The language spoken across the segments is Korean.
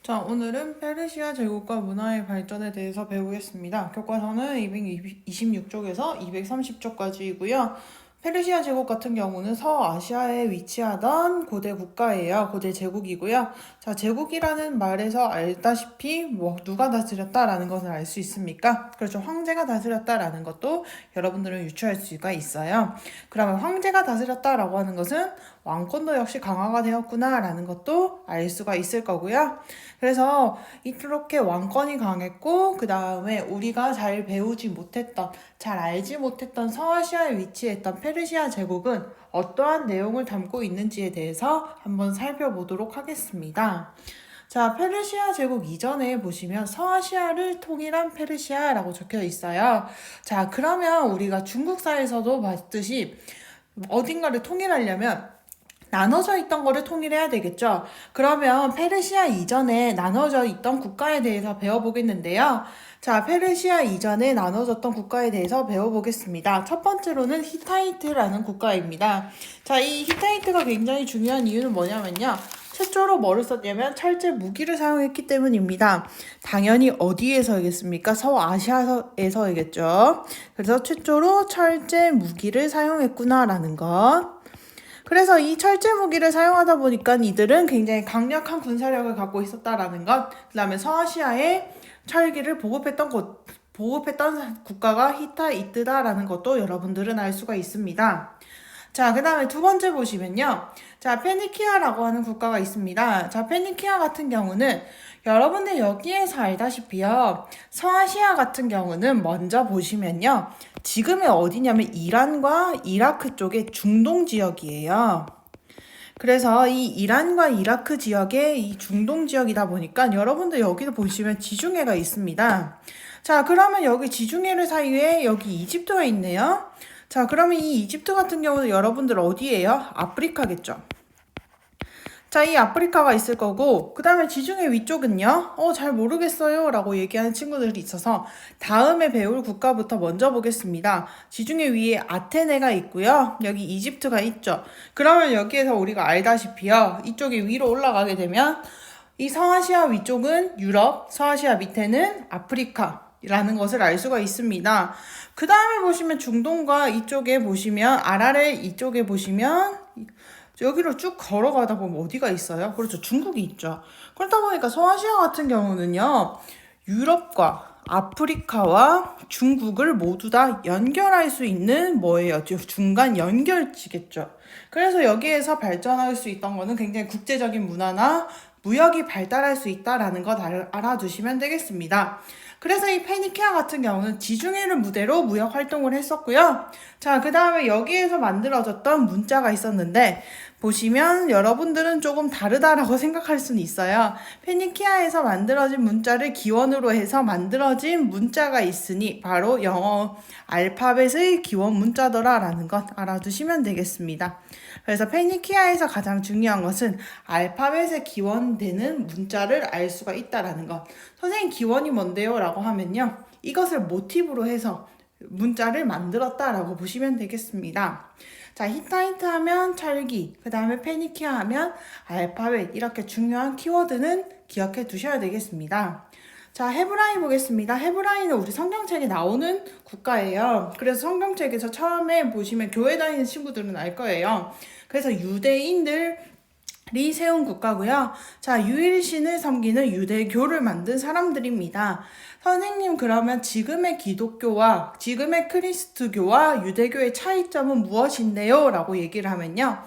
자, 오늘은 페르시아 제국과 문화의 발전에 대해서 배우겠습니다. 교과서는 226쪽에서 230쪽까지이고요. 페르시아 제국 같은 경우는 서아시아에 위치하던 고대 국가예요. 고대 제국이고요. 자, 제국이라는 말에서 알다시피 누가 다스렸다라는 것을 알 수 있습니까? 그렇죠. 황제가 다스렸다라는 것도 여러분들은 유추할 수가 있어요. 그러면 황제가 다스렸다라고 하는 것은 왕권도 역시 강화가 되었구나라는 것도 알 수가 있을 거고요. 그래서 이렇게 왕권이 강했고 그 다음에 우리가 잘 배우지 못했던, 잘 알지 못했던 서아시아에 위치했던 페르시아 제국은 어떠한 내용을 담고 있는지에 대해서 한번 살펴보도록 하겠습니다. 자, 페르시아 제국 이전에 보시면 서아시아를 통일한 페르시아라고 적혀 있어요. 자, 그러면 우리가 중국사에서도 봤듯이 어딘가를 통일하려면 나눠져 있던 거를 통일해야 되겠죠. 그러면 페르시아 이전에 나눠져 있던 국가에 대해서 배워보겠는데요. 자, 페르시아 이전에 나눠졌던 국가에 대해서 배워보겠습니다. 첫 번째로는 히타이트라는 국가입니다. 자, 이 히타이트가 굉장히 중요한 이유는 뭐냐면요. 최초로 뭐를 썼냐면 철제 무기를 사용했기 때문입니다. 당연히 어디에서이겠습니까? 서아시아에서이겠죠. 그래서 최초로 철제 무기를 사용했구나라는 것. 그래서 이 철제 무기를 사용하다 보니까 이들은 굉장히 강력한 군사력을 갖고 있었다라는 것, 그 다음에 서아시아에 철기를 보급했던 국가가 히타이트다라는 것도 여러분들은 알 수가 있습니다. 자, 그 다음에 두 번째 보시면요. 자, 페니키아라고 하는 국가가 있습니다. 자, 페니키아 같은 경우는 여러분들 여기에서 알다시피요. 서아시아 같은 경우는 먼저 보시면요. 지금의 어디냐면 이란과 이라크 쪽의 중동 지역이에요. 그래서 이 이란과 이라크 지역의 이 중동 지역이다 보니까 여러분들 여기도 보시면 지중해가 있습니다. 자, 그러면 여기 지중해를 사이에 여기 이집트가 있네요. 자, 그러면 이 이집트 같은 경우는 여러분들 어디예요? 아프리카겠죠. 자, 이 아프리카가 있을 거고, 그 다음에 지중해 위쪽은요? 잘 모르겠어요. 라고 얘기하는 친구들이 있어서 다음에 배울 국가부터 먼저 보겠습니다. 지중해 위에 아테네가 있고요. 여기 이집트가 있죠. 그러면 여기에서 우리가 알다시피요. 이쪽이 위로 올라가게 되면 이 서아시아 위쪽은 유럽, 서아시아 밑에는 아프리카. 라는 것을 알 수가 있습니다. 그 다음에 보시면 중동과 이쪽에 보시면 아라레 이쪽에 보시면 여기로 쭉 걸어가다 보면 어디가 있어요? 그렇죠. 중국이 있죠. 그렇다 보니까 서아시아 같은 경우는요. 유럽과 아프리카와 중국을 모두 다 연결할 수 있는 뭐예요? 중간 연결지겠죠. 그래서 여기에서 발전할 수 있던 거는 굉장히 국제적인 문화나 무역이 발달할 수 있다라는 것 알아두시면 되겠습니다. 그래서 이 페니키아 같은 경우는 지중해를 무대로 무역 활동을 했었고요. 자, 그 다음에 여기에서 만들어졌던 문자가 있었는데 보시면 여러분들은 조금 다르다라고 생각할 수는 있어요. 페니키아에서 만들어진 문자를 기원으로 해서 만들어진 문자가 있으니 바로 영어 알파벳의 기원 문자더라라는 것 알아두시면 되겠습니다. 그래서 페니키아에서 가장 중요한 것은 알파벳에 기원되는 문자를 알 수가 있다라는 것. 선생님 기원이 뭔데요? 라고 하면요. 이것을 모티브로 해서 문자를 만들었다라고 보시면 되겠습니다. 자, 히타이트 하면 철기, 그 다음에 페니키아 하면 알파벳, 이렇게 중요한 키워드는 기억해 두셔야 되겠습니다. 자, 헤브라이 보겠습니다. 헤브라이는 우리 성경책에 나오는 국가예요. 그래서 성경책에서 처음에 보시면 교회 다니는 친구들은 알 거예요. 그래서 유대인들이 세운 국가고요. 자, 유일신을 섬기는 유대교를 만든 사람들입니다. 선생님, 그러면 지금의 기독교와 지금의 크리스트교와 유대교의 차이점은 무엇인데요? 라고 얘기를 하면요.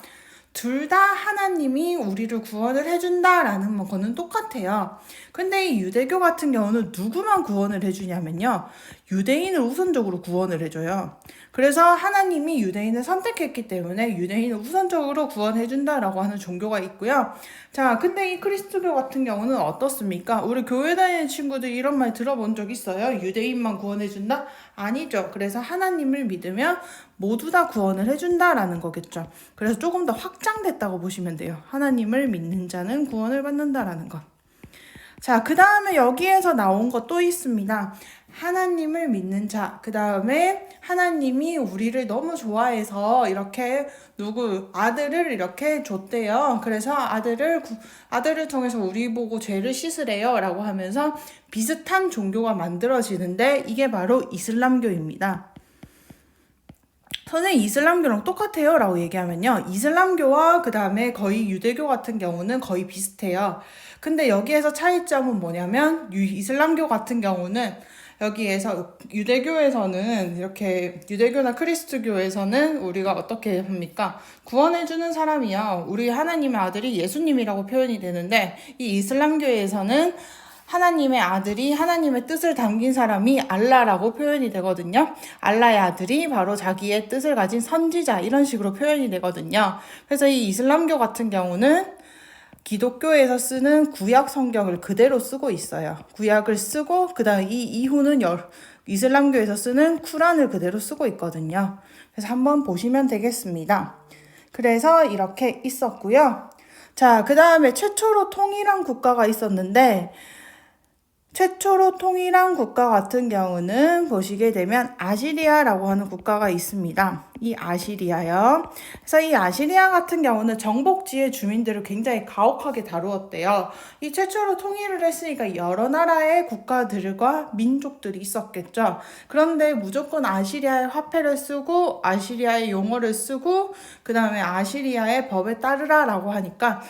둘 다 하나님이 우리를 구원을 해준다라는 거는 똑같아요. 근데 이 유대교 같은 경우는 누구만 구원을 해주냐면요. 유대인을 우선적으로 구원을 해줘요. 그래서 하나님이 유대인을 선택했기 때문에 유대인을 우선적으로 구원해준다라고 하는 종교가 있고요. 자, 근데 이 그리스도교 같은 경우는 어떻습니까? 우리 교회 다니는 친구들 이런 말 들어본 적 있어요? 유대인만 구원해준다? 아니죠. 그래서 하나님을 믿으면 모두 다 구원을 해준다라는 거겠죠. 그래서 조금 더 확장됐다고 보시면 돼요. 하나님을 믿는 자는 구원을 받는다라는 것. 자, 그 다음에 여기에서 나온 것 또 있습니다. 하나님을 믿는 자, 그 다음에 하나님이 우리를 너무 좋아해서 이렇게 아들을 이렇게 줬대요. 그래서 아들을 통해서 우리 보고 죄를 씻으래요. 라고 하면서 비슷한 종교가 만들어지는데 이게 바로 이슬람교입니다. 선생님 이슬람교랑 똑같아요 라고 얘기하면요, 이슬람교와 그 다음에 거의 유대교 같은 경우는 거의 비슷해요. 근데 여기에서 차이점은 뭐냐면 이슬람교 같은 경우는 여기에서 유대교에서는 이렇게 유대교나 크리스트교에서는 우리가 어떻게 합니까? 구원해주는 사람이요, 우리 하나님의 아들이 예수님이라고 표현이 되는데, 이 이슬람교에서는 하나님의 아들이 하나님의 뜻을 담긴 사람이 알라라고 표현이 되거든요. 알라의 아들이 바로 자기의 뜻을 가진 선지자, 이런 식으로 표현이 되거든요. 그래서 이 이슬람교 같은 경우는 기독교에서 쓰는 구약 성경을 그대로 쓰고 있어요. 구약을 쓰고 그 다음에 이 이후는 이슬람교에서 쓰는 쿠란을 그대로 쓰고 있거든요. 그래서 한번 보시면 되겠습니다. 그래서 이렇게 있었고요. 자, 그 다음에 최초로 통일한 국가가 있었는데, 최초로 통일한 국가 같은 경우는 보시게 되면 아시리아라고 하는 국가가 있습니다. 이 아시리아요. 그래서 이 아시리아 같은 경우는 정복지의 주민들을 굉장히 가혹하게 다루었대요. 이 최초로 통일을 했으니까 여러 나라의 국가들과 민족들이 있었겠죠. 그런데 무조건 아시리아의 화폐를 쓰고 아시리아의 용어를 쓰고 그 다음에 아시리아의 법에 따르라라고 하니까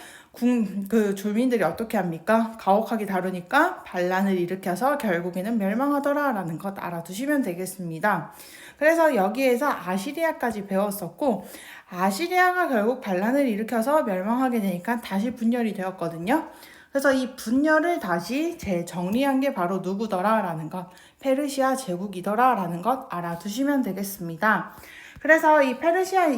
그 주민들이 어떻게 합니까? 가혹하게 다루니까 반란을 일으켜서 결국에는 멸망하더라라는 것 알아두시면 되겠습니다. 그래서 여기에서 아시리아까지 배웠었고, 아시리아가 결국 반란을 일으켜서 멸망하게 되니까 다시 분열이 되었거든요. 그래서 이 분열을 다시 재정리한 게 바로 누구더라라는 것, 페르시아 제국이더라라는 것 알아두시면 되겠습니다. 그래서 이 페르시아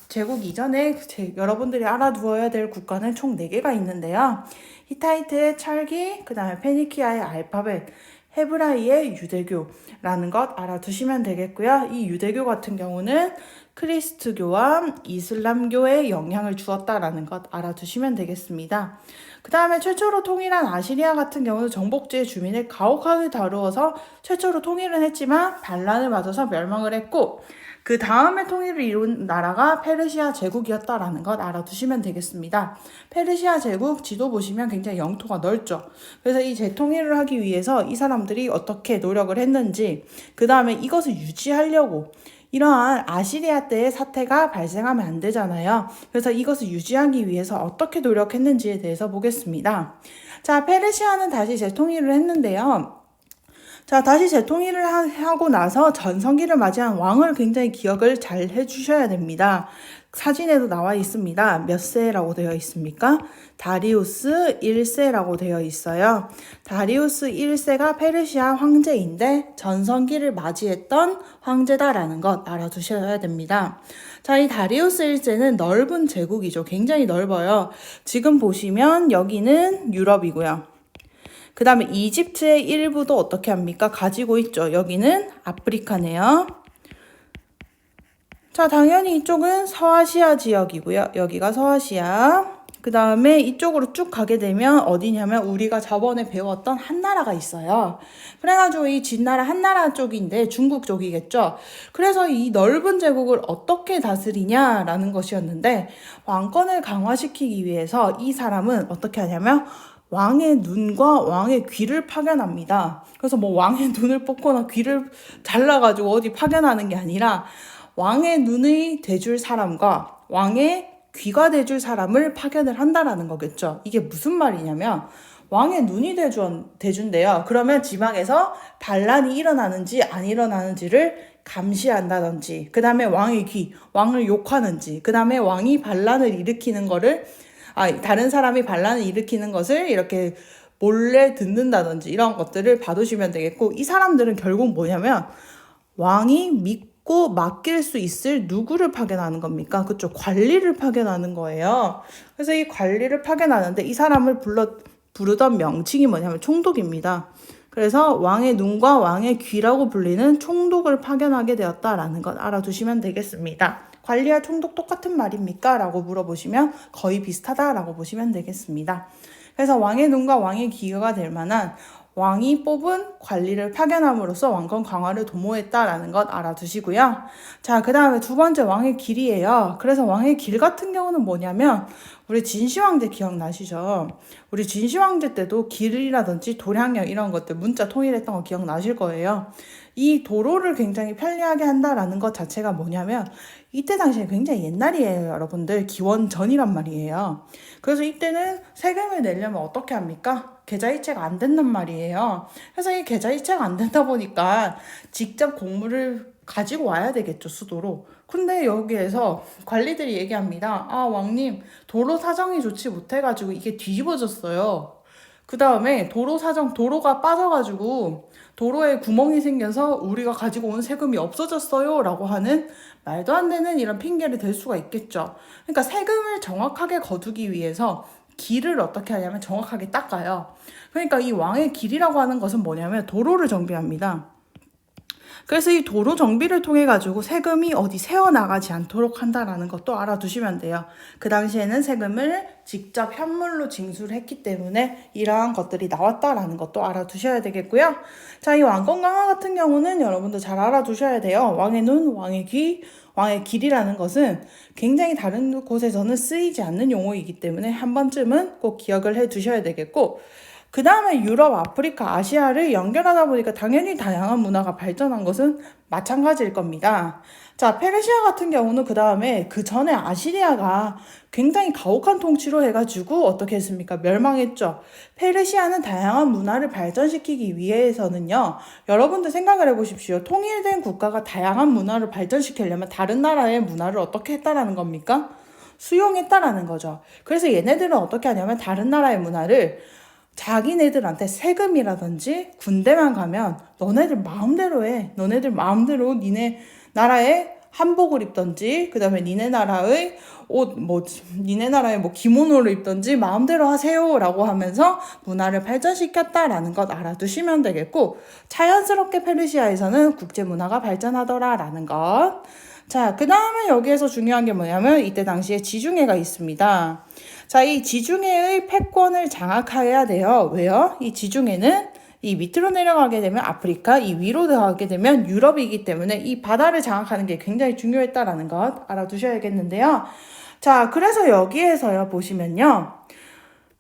제국 이전에 여러분들이 알아두어야 될 국가는 총 4개가 있는데요. 히타이트의 철기, 그 다음에 페니키아의 알파벳, 헤브라이의 유대교라는 것 알아두시면 되겠고요. 이 유대교 같은 경우는 크리스트교와 이슬람교에 영향을 주었다라는 것 알아두시면 되겠습니다. 그 다음에 최초로 통일한 아시리아 같은 경우는 정복지의 주민을 가혹하게 다루어서 최초로 통일은 했지만 반란을 맞아서 멸망을 했고, 그 다음에 통일을 이룬 나라가 페르시아 제국이었다라는 것 알아두시면 되겠습니다. 페르시아 제국 지도 보시면 굉장히 영토가 넓죠. 그래서 이 재통일을 하기 위해서 이 사람들이 어떻게 노력을 했는지, 그 다음에 이것을 유지하려고 이러한 아시리아 때의 사태가 발생하면 안 되잖아요. 그래서 이것을 유지하기 위해서 어떻게 노력했는지에 대해서 보겠습니다. 자, 페르시아는 다시 재통일을 했는데요. 자, 다시 재통일을 하고 나서 전성기를 맞이한 왕을 굉장히 기억을 잘 해주셔야 됩니다. 사진에도 나와 있습니다. 몇 세라고 되어 있습니까? 다리우스 1세라고 되어 있어요. 다리우스 1세가 페르시아 황제인데 전성기를 맞이했던 황제다라는 것 알아두셔야 됩니다. 자, 이 다리우스 1세는 넓은 제국이죠. 굉장히 넓어요. 지금 보시면 여기는 유럽이고요. 그 다음에 이집트의 일부도 어떻게 합니까? 가지고 있죠. 여기는 아프리카네요. 자, 당연히 이쪽은 서아시아 지역이고요. 여기가 서아시아. 그 다음에 이쪽으로 쭉 가게 되면 어디냐면 우리가 저번에 배웠던 한나라가 있어요. 그래가지고 이 진나라 한나라 쪽인데 중국 쪽이겠죠. 그래서 이 넓은 제국을 어떻게 다스리냐라는 것이었는데, 왕권을 강화시키기 위해서 이 사람은 어떻게 하냐면 왕의 눈과 왕의 귀를 파견합니다. 그래서 뭐 왕의 눈을 뽑거나 귀를 잘라가지고 어디 파견하는 게 아니라 왕의 눈이 돼줄 사람과 왕의 귀가 돼줄 사람을 파견을 한다라는 거겠죠. 이게 무슨 말이냐면 왕의 눈이 돼준대요. 그러면 지방에서 반란이 일어나는지 안 일어나는지를 감시한다든지, 그 다음에 왕의 귀, 왕을 욕하는지, 그 다음에 왕이 반란을 일으키는 거를 다른 사람이 반란을 일으키는 것을 이렇게 몰래 듣는다든지 이런 것들을 봐두시면 되겠고, 이 사람들은 결국 뭐냐면 왕이 믿고 맡길 수 있을 누구를 파견하는 겁니까? 그쵸? 관리를 파견하는 거예요. 그래서 이 관리를 파견하는데 이 사람을 부르던 명칭이 뭐냐면 총독입니다. 그래서 왕의 눈과 왕의 귀라고 불리는 총독을 파견하게 되었다라는 것 알아두시면 되겠습니다. 관리와 총독 똑같은 말입니까? 라고 물어보시면 거의 비슷하다라고 보시면 되겠습니다. 그래서 왕의 눈과 왕의 귀가 될 만한 왕이 뽑은 관리를 파견함으로써 왕권 강화를 도모했다라는 것 알아두시고요. 자, 그 다음에 두 번째 왕의 길이에요. 그래서 왕의 길 같은 경우는 뭐냐면 우리 진시황제 기억나시죠? 우리 진시황제 때도 길이라든지 도량령 이런 것들 문자 통일했던 거 기억나실 거예요. 이 도로를 굉장히 편리하게 한다라는 것 자체가 뭐냐면 이때 당시에 굉장히 옛날이에요, 여러분들. 기원 전이란 말이에요. 그래서 이때는 세금을 내려면 어떻게 합니까? 계좌이체가 안 된단 말이에요. 그래서 이 계좌이체가 안 된다 보니까 직접 공물을 가지고 와야 되겠죠, 수도로. 근데 여기에서 관리들이 얘기합니다. 아, 왕님, 도로 사정이 좋지 못해가지고 이게 뒤집어졌어요. 그 다음에 도로가 빠져가지고 도로에 구멍이 생겨서 우리가 가지고 온 세금이 없어졌어요 라고 하는 말도 안 되는 이런 핑계를 댈 수가 있겠죠. 그러니까 세금을 정확하게 거두기 위해서 길을 어떻게 하냐면 정확하게 닦아요. 그러니까 이 왕의 길이라고 하는 것은 뭐냐면 도로를 정비합니다. 그래서 이 도로 정비를 통해 가지고 세금이 어디 새어나가지 않도록 한다라는 것도 알아두시면 돼요. 그 당시에는 세금을 직접 현물로 징수를 했기 때문에 이러한 것들이 나왔다라는 것도 알아두셔야 되겠고요. 자, 이 왕권 강화 같은 경우는 여러분들 잘 알아두셔야 돼요. 왕의 눈, 왕의 귀, 왕의 길이라는 것은 굉장히 다른 곳에서는 쓰이지 않는 용어이기 때문에 한 번쯤은 꼭 기억을 해 두셔야 되겠고, 그 다음에 유럽, 아프리카, 아시아를 연결하다 보니까 당연히 다양한 문화가 발전한 것은 마찬가지일 겁니다. 자, 페르시아 같은 경우는 그 다음에 그 전에 아시리아가 굉장히 가혹한 통치로 해가지고 어떻게 했습니까? 멸망했죠. 페르시아는 다양한 문화를 발전시키기 위해서는요, 여러분들 생각을 해보십시오. 통일된 국가가 다양한 문화를 발전시키려면 다른 나라의 문화를 어떻게 했다라는 겁니까? 수용했다라는 거죠. 그래서 얘네들은 어떻게 하냐면 다른 나라의 문화를 자기네들한테 세금이라든지 군대만 가면 너네들 마음대로 해. 너네들 마음대로 니네 나라에 한복을 입던지, 그 다음에 니네 나라의 니네 나라의 기모노를 입던지 마음대로 하세요 라고 하면서 문화를 발전시켰다라는 것 알아두시면 되겠고, 자연스럽게 페르시아에서는 국제 문화가 발전하더라라는 것. 자, 그 다음에 여기에서 중요한 게 뭐냐면 이때 당시에 지중해가 있습니다. 자, 이 지중해의 패권을 장악해야 돼요. 왜요? 이 지중해는 이 밑으로 내려가게 되면 아프리카, 이 위로 들어가게 되면 유럽이기 때문에 이 바다를 장악하는 게 굉장히 중요했다라는 것 알아두셔야겠는데요. 자, 그래서 여기에서요, 보시면요.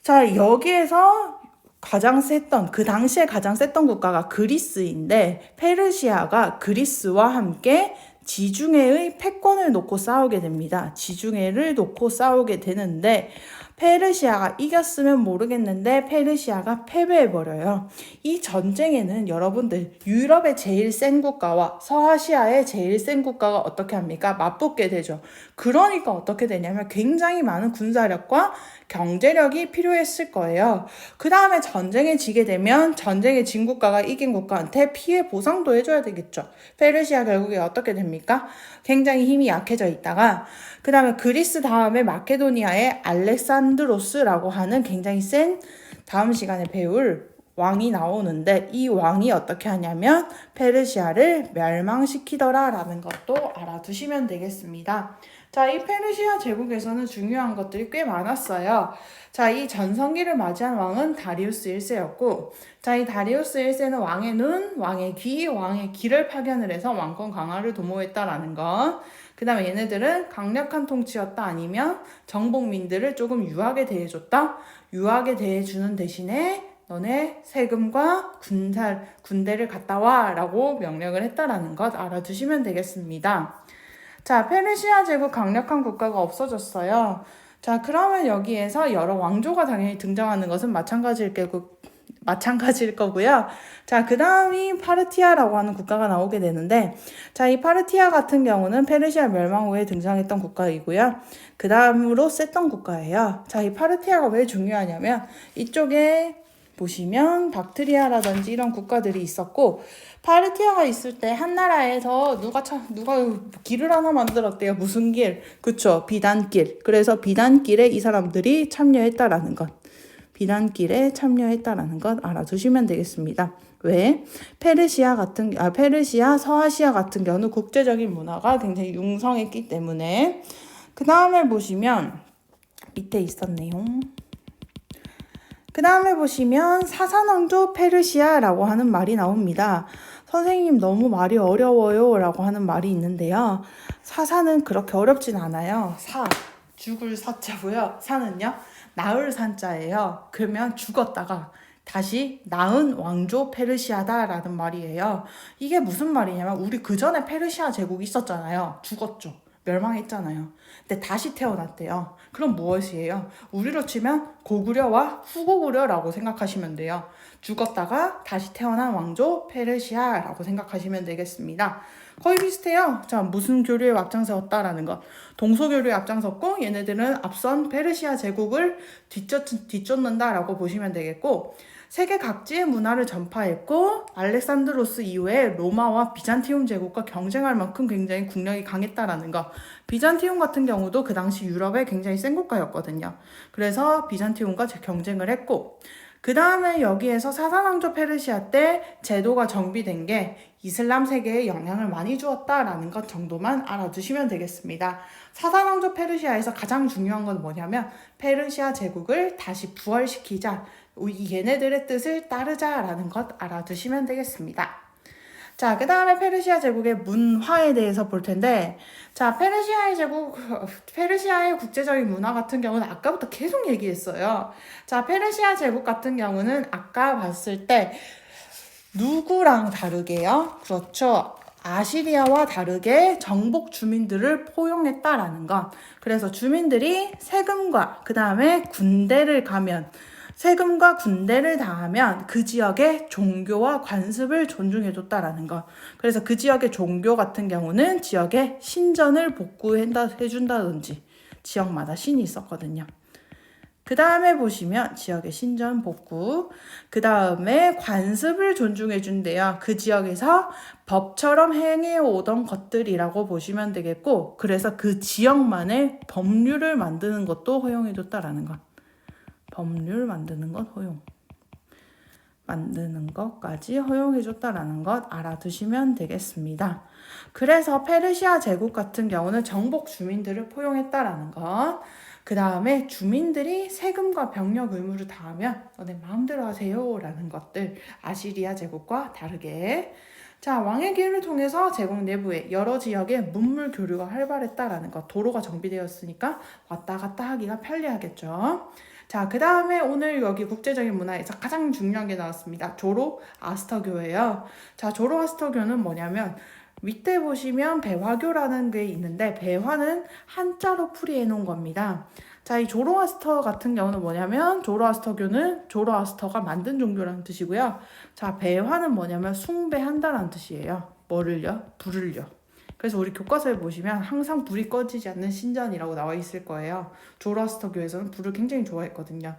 자, 여기에서 그 당시에 가장 셌던 국가가 그리스인데, 페르시아가 그리스와 함께 지중해의 패권을 놓고 싸우게 됩니다. 지중해를 놓고 싸우게 되는데 페르시아가 이겼으면 모르겠는데 페르시아가 패배해버려요. 이 전쟁에는 여러분들 유럽의 제일 센 국가와 서아시아의 제일 센 국가가 어떻게 합니까? 맞붙게 되죠. 그러니까 어떻게 되냐면 굉장히 많은 군사력과 경제력이 필요했을 거예요. 그 다음에 전쟁에 지게 되면 전쟁에 진 국가가 이긴 국가한테 피해 보상도 해줘야 되겠죠. 페르시아 결국에 어떻게 됩니까? 굉장히 힘이 약해져 있다가 그 다음에 그리스 다음에 마케도니아의 알렉산드로스라고 하는 굉장히 센 다음 시간에 배울 왕이 나오는데 이 왕이 어떻게 하냐면 페르시아를 멸망시키더라라는 것도 알아두시면 되겠습니다. 자, 이 페르시아 제국에서는 중요한 것들이 꽤 많았어요. 자, 이 전성기를 맞이한 왕은 다리우스 1세였고, 자, 이 다리우스 1세는 왕의 눈, 왕의 귀, 왕의 길을 파견을 해서 왕권 강화를 도모했다라는 것. 그 다음에 얘네들은 강력한 통치였다 아니면 정복민들을 조금 유하게 대해줬다. 유하게 대해주는 대신에 너네 세금과 군대를 갖다 와 라고 명령을 했다라는 것 알아두시면 되겠습니다. 자, 페르시아 제국 강력한 국가가 없어졌어요. 자, 그러면 여기에서 여러 왕조가 당연히 등장하는 것은 마찬가지일 거고요. 자, 그 다음이 파르티아라고 하는 국가가 나오게 되는데, 자, 이 파르티아 같은 경우는 페르시아 멸망 후에 등장했던 국가이고요. 그 다음으로 셌던 국가예요. 자, 이 파르티아가 왜 중요하냐면, 이쪽에 보시면 박트리아라든지 이런 국가들이 있었고, 파르티아가 있을 때 한 나라에서 누가 길을 하나 만들었대요. 무슨 길? 그쵸, 비단길. 그래서 비단길에 이 사람들이 참여했다라는 것. 비단길에 참여했다라는 것 알아두시면 되겠습니다. 왜? 페르시아, 서아시아 같은 경우는 국제적인 문화가 굉장히 융성했기 때문에. 그 다음에 보시면 밑에 있었네요. 그 다음에 보시면 사산왕조 페르시아라고 하는 말이 나옵니다. 선생님 너무 말이 어려워요 라고 하는 말이 있는데요. 사사는 그렇게 어렵진 않아요. 죽을 사자고요. 사는요 나을 산자예요. 그러면 죽었다가 다시 나은 왕조 페르시아다라는 말이에요. 이게 무슨 말이냐면 우리 그 전에 페르시아 제국이 있었잖아요. 죽었죠. 멸망했잖아요. 근데 다시 태어났대요. 그럼 무엇이에요? 우리로 치면 고구려와 후고구려라고 생각하시면 돼요. 죽었다가 다시 태어난 왕조 페르시아라고 생각하시면 되겠습니다. 거의 비슷해요. 자, 무슨 교류에 앞장서었다라는 것. 동서교류에 앞장섰고 얘네들은 앞선 페르시아 제국을 뒤쫓는다라고 보시면 되겠고 세계 각지의 문화를 전파했고 알렉산드로스 이후에 로마와 비잔티움 제국과 경쟁할 만큼 굉장히 국력이 강했다라는 거. 비잔티움 같은 경우도 그 당시 유럽의 굉장히 센 국가였거든요. 그래서 비잔티움과 경쟁을 했고 그 다음에 여기에서 사산왕조 페르시아 때 제도가 정비된 게 이슬람 세계에 영향을 많이 주었다라는 것 정도만 알아두시면 되겠습니다. 사산왕조 페르시아에서 가장 중요한 건 뭐냐면 페르시아 제국을 다시 부활시키자, 얘네들의 뜻을 따르자라는 것 알아두시면 되겠습니다. 자, 그 다음에 페르시아 제국의 문화에 대해서 볼 텐데, 자, 페르시아의 국제적인 문화 같은 경우는 아까부터 계속 얘기했어요. 자, 페르시아 제국 같은 경우는 아까 봤을 때 누구랑 다르게요? 그렇죠. 아시리아와 다르게 정복 주민들을 포용했다라는 것. 그래서 주민들이 세금과 그 다음에 세금과 군대를 다하면 그 지역의 종교와 관습을 존중해줬다라는 것. 그래서 그 지역의 종교 같은 경우는 지역의 신전을 복구해준다든지 지역마다 신이 있었거든요. 그 다음에 보시면 지역의 신전 복구, 그 다음에 관습을 존중해준대요. 그 지역에서 법처럼 행해오던 것들이라고 보시면 되겠고 그래서 그 지역만의 법률을 만드는 것도 허용해줬다라는 것. 법률 만드는 것까지 허용해줬다라는 것 알아두시면 되겠습니다. 그래서 페르시아 제국 같은 경우는 정복 주민들을 포용했다라는 것. 그 다음에 주민들이 세금과 병력 의무를 다하면 너네 마음대로 하세요 라는 것들. 아시리아 제국과 다르게. 자, 왕의 기회를 통해서 제국 내부에 여러 지역의 문물 교류가 활발했다라는 것. 도로가 정비되었으니까 왔다 갔다 하기가 편리하겠죠. 자, 그 다음에 오늘 여기 국제적인 문화에서 가장 중요한 게 나왔습니다. 조로아스터교예요. 자, 조로아스터교는 뭐냐면 밑에 보시면 배화교라는 게 있는데 배화는 한자로 풀이해 놓은 겁니다. 자, 이 조로아스터 같은 경우는 뭐냐면 조로아스터교는 조로아스터가 만든 종교라는 뜻이고요. 자, 배화는 뭐냐면 숭배한다라는 뜻이에요. 뭐를요? 불을요. 그래서 우리 교과서에 보시면 항상 불이 꺼지지 않는 신전이라고 나와 있을 거예요. 조로아스터교에서는 불을 굉장히 좋아했거든요.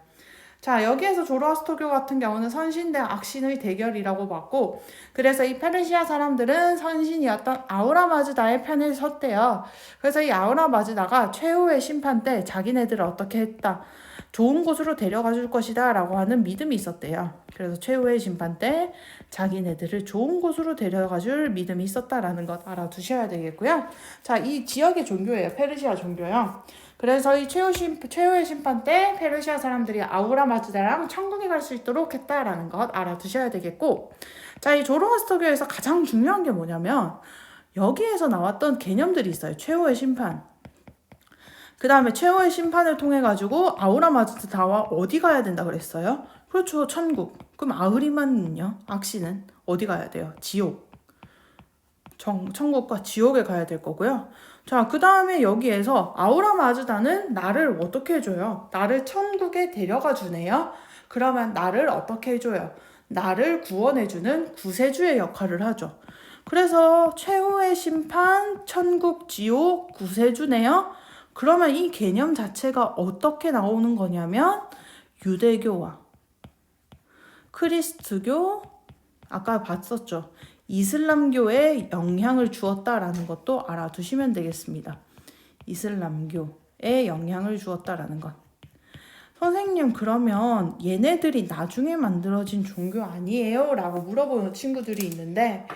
자, 여기에서 조로아스터교 같은 경우는 선신 대 악신의 대결이라고 봤고 그래서 이 페르시아 사람들은 선신이었던 아우라마즈다의 편에 섰대요. 그래서 이 아우라마즈다가 최후의 심판 때 자기네들을 어떻게 했다. 좋은 곳으로 데려가 줄 것이다 라고 하는 믿음이 있었대요. 그래서 최후의 심판 때 자기네들을 좋은 곳으로 데려가 줄 믿음이 있었다라는 것 알아두셔야 되겠고요. 자, 이 지역의 종교예요. 페르시아 종교요. 그래서 이 최후의 심판 때 페르시아 사람들이 아우라마즈다랑 천국에 갈 수 있도록 했다라는 것 알아두셔야 되겠고 자, 이 조로아스터교에서 가장 중요한 게 뭐냐면 여기에서 나왔던 개념들이 있어요. 최후의 심판. 그 다음에 최후의 심판을 통해 가지고 아우라마즈다와 어디 가야 된다 그랬어요? 그렇죠. 천국. 그럼 아흐리만은요? 악신은 어디 가야 돼요? 지옥. 천국과 지옥에 가야 될 거고요. 자, 그 다음에 여기에서 아우라마즈다는 나를 어떻게 해줘요? 나를 천국에 데려가 주네요. 그러면 나를 어떻게 해줘요? 나를 구원해주는 구세주의 역할을 하죠. 그래서 최후의 심판, 천국, 지옥, 구세주네요. 그러면 이 개념 자체가 어떻게 나오는 거냐면 유대교와 크리스트교, 아까 봤었죠. 이슬람교에 영향을 주었다라는 것도 알아두시면 되겠습니다. 이슬람교에 영향을 주었다라는 것. 선생님, 그러면 얘네들이 나중에 만들어진 종교 아니에요? 라고 물어보는 친구들이 있는데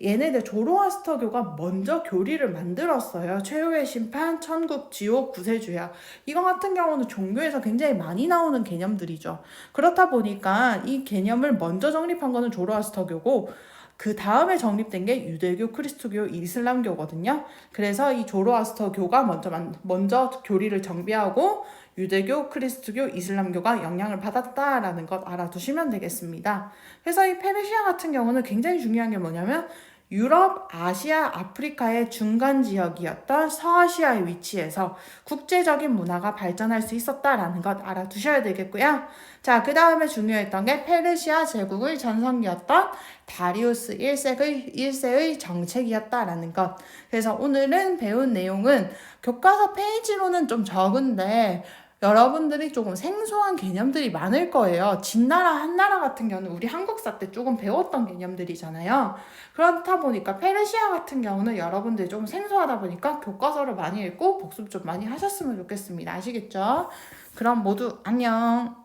얘네들 조로아스터교가 먼저 교리를 만들었어요. 최후의 심판, 천국, 지옥, 구세주야. 이거 같은 경우는 종교에서 굉장히 많이 나오는 개념들이죠. 그렇다 보니까 이 개념을 먼저 정립한 거는 조로아스터교고 그 다음에 정립된 게 유대교, 크리스토교, 이슬람교거든요. 그래서 이 조로아스터교가 먼저 교리를 정비하고 유대교, 크리스토교, 이슬람교가 영향을 받았다라는 것 알아두시면 되겠습니다. 그래서 이 페르시아 같은 경우는 굉장히 중요한 게 뭐냐면 유럽, 아시아, 아프리카의 중간 지역이었던 서아시아의 위치에서 국제적인 문화가 발전할 수 있었다라는 것 알아두셔야 되겠고요. 자, 그 다음에 중요했던 게 페르시아 제국의 전성기였던 다리우스 1세의 정책이었다라는 것. 그래서 오늘은 배운 내용은 교과서 페이지로는 좀 적은데 여러분들이 조금 생소한 개념들이 많을 거예요. 진나라, 한나라 같은 경우는 우리 한국사 때 조금 배웠던 개념들이잖아요. 그렇다 보니까 페르시아 같은 경우는 여러분들이 좀 생소하다 보니까 교과서를 많이 읽고 복습 좀 많이 하셨으면 좋겠습니다. 아시겠죠? 그럼 모두 안녕.